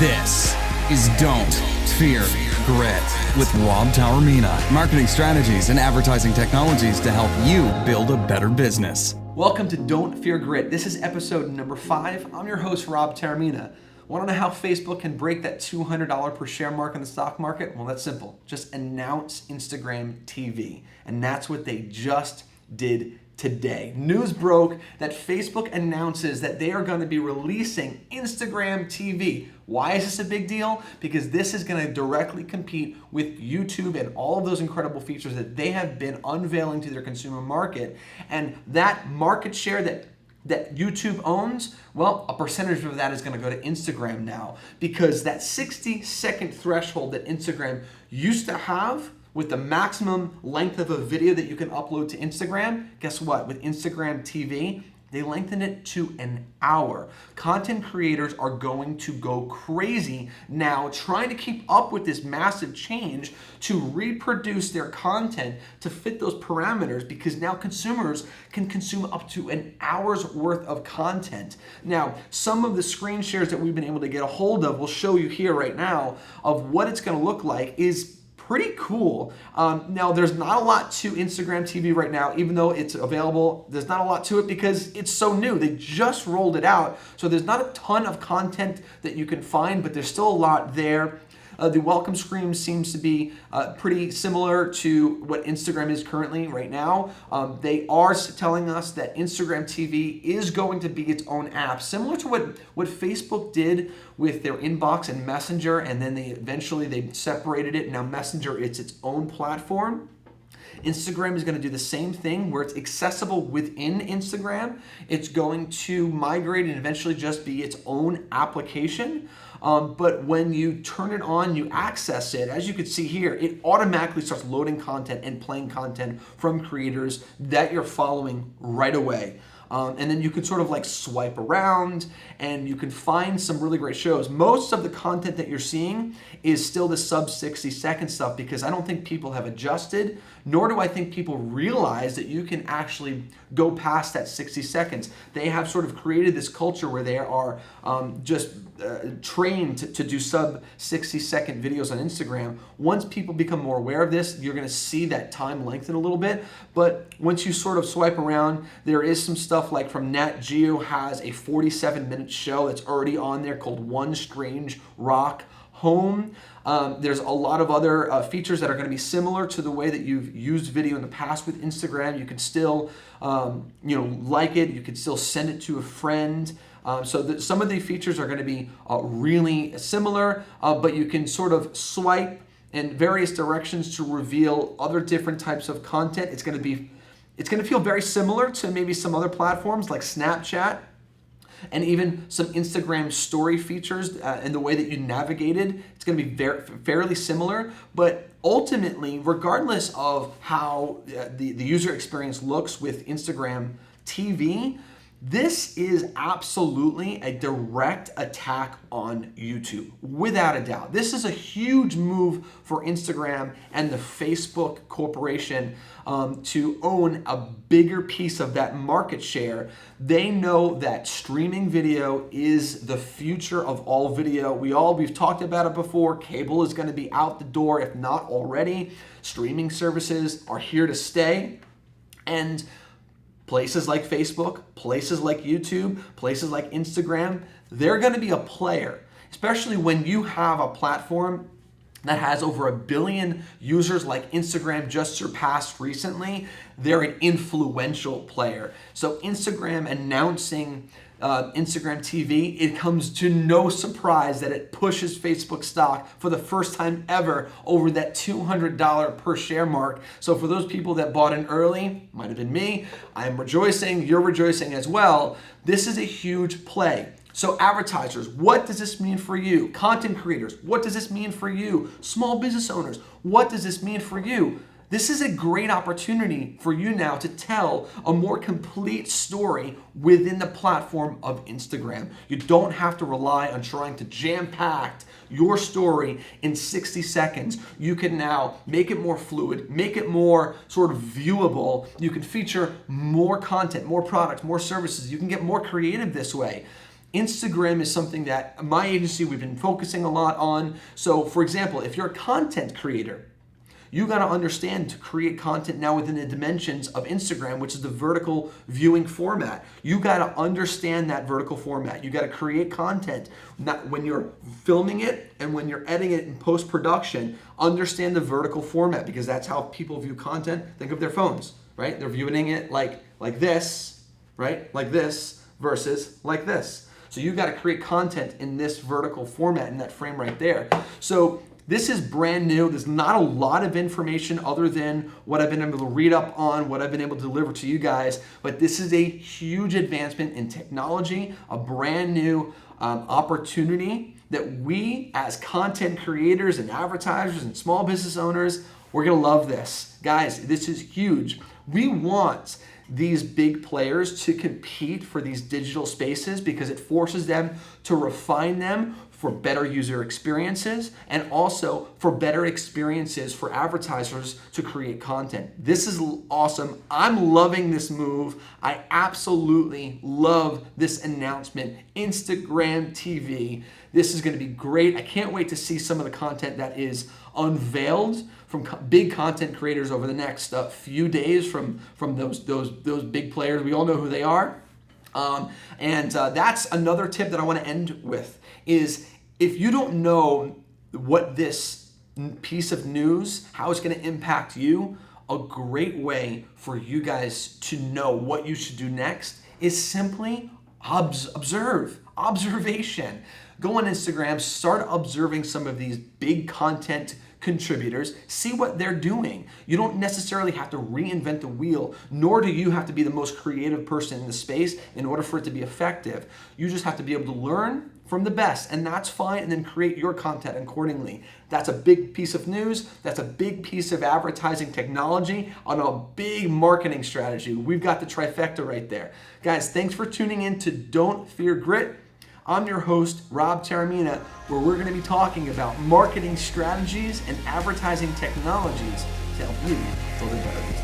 This is Don't Fear Grit with Rob Taormina. Marketing strategies and advertising technologies to help you build a better business. Welcome to Don't Fear Grit. This is episode number 5. I'm your host, Rob Taormina. Want to know how Facebook can break that $200 per share mark in the stock market? Well, that's simple. Just announce Instagram TV. And that's what they just did today. News broke that Facebook announces that they are going to be releasing Instagram TV. Why is this a big deal? Because this is going to directly compete with YouTube and all of those incredible features that they have been unveiling to their consumer market. And that market share that YouTube owns, well, a percentage of that is going to go to Instagram now, because that 60-second threshold that Instagram used to have with the maximum length of a video that you can upload to Instagram, guess what? With Instagram TV, they lengthened it to an hour. Content creators are going to go crazy now trying to keep up with this massive change to reproduce their content to fit those parameters, because now consumers can consume up to an hour's worth of content. Now, some of the screen shares that we've been able to get a hold of, we'll show you here right now, of what it's going to look like is pretty cool. Now, there's not a lot to Instagram TV right now, even though it's available. There's not a lot to it because it's so new. They just rolled it out. So there's not a ton of content that you can find, but there's still a lot there. The welcome screen seems to be pretty similar to what Instagram is currently right now. They are telling us that Instagram TV is going to be its own app, similar to what Facebook did with their inbox and Messenger, and then they separated it. Now Messenger, it's its own platform. Instagram is going to do the same thing where it's accessible within Instagram. It's going to migrate and eventually just be its own application. But when you turn it on, you access it, as you can see here, it automatically starts loading content and playing content from creators that you're following right away. And then you can sort of like swipe around and you can find some really great shows. Most of the content that you're seeing is still the sub 60-second stuff, because I don't think people have adjusted, nor do I think people realize that you can actually go past that 60 seconds. They have sort of created this culture where they are just trained to do sub 60-second videos on Instagram. Once people become more aware of this, you're going to see that time lengthen a little bit. But once you sort of swipe around, there is some stuff like from Nat Geo has a 47-minute show that's already on there called One Strange Rock Home. There's a lot of other features that are going to be similar to the way that you've used video in the past with Instagram. You can still, like it. You can still send it to a friend. So some of the features are going to be really similar, but you can sort of swipe in various directions to reveal other different types of content. It's going to feel very similar to maybe some other platforms like Snapchat, and even some Instagram story features and the way that you navigated. It's going to be fairly similar, but ultimately, regardless of how the user experience looks with Instagram TV, this is absolutely a direct attack on YouTube, without a doubt. This is a huge move for Instagram and the Facebook corporation to own a bigger piece of that market share. They know that streaming video is the future of all video. We've talked about it before. Cable is going to be out the door, if not already. Streaming services are here to stay. And places like Facebook, places like YouTube, places like Instagram, they're going to be a player, especially when you have a platform that has over 1 billion users like Instagram just surpassed recently. They're an influential player. So Instagram announcing Instagram TV, it comes to no surprise that it pushes Facebook stock for the first time ever over that $200 per share mark. So for those people that bought in early, might have been me, I am rejoicing, you're rejoicing as well. This is a huge play. So advertisers, what does this mean for you? Content creators, what does this mean for you? Small business owners, what does this mean for you? This is a great opportunity for you now to tell a more complete story within the platform of Instagram. You don't have to rely on trying to jam-pack your story in 60 seconds. You can now make it more fluid, make it more sort of viewable. You can feature more content, more products, more services. You can get more creative this way. Instagram is something that my agency, we've been focusing a lot on. So for example, if you're a content creator, you got to understand to create content now within the dimensions of Instagram, which is the vertical viewing format. You got to understand that vertical format. You got to create content. Not when you're filming it and when you're editing it in post-production, understand the vertical format, because that's how people view content. Think of their phones, right? They're viewing it like this, right? Like this versus like this. So you got to create content in this vertical format, in that frame right there. So this is brand new. There's not a lot of information other than what I've been able to read up on, what I've been able to deliver to you guys. But this is a huge advancement in technology, a brand new opportunity that we as content creators and advertisers and small business owners, we're gonna love this. Guys, this is huge. We want these big players to compete for these digital spaces because it forces them to refine them for better user experiences and also for better experiences for advertisers to create content. This is awesome. I'm loving this move. I absolutely love this announcement. Instagram TV. This is going to be great. I can't wait to see some of the content that is unveiled from big content creators over the next few days from those big players. We all know who they are. That's another tip that I want to end with is if you don't know what this piece of news, how it's going to impact you, a great way for you guys to know what you should do next is simply observation. Go on Instagram, start observing some of these big content contributors, see what they're doing. You don't necessarily have to reinvent the wheel, nor do you have to be the most creative person in the space in order for it to be effective. You just have to be able to learn from the best, and that's fine, and then create your content accordingly. That's a big piece of news. That's a big piece of advertising technology on a big marketing strategy. We've got the trifecta right there. Guys, thanks for tuning in to Don't Fear Grit. I'm your host, Rob Taormina, where we're going to be talking about marketing strategies and advertising technologies to help you build a better business.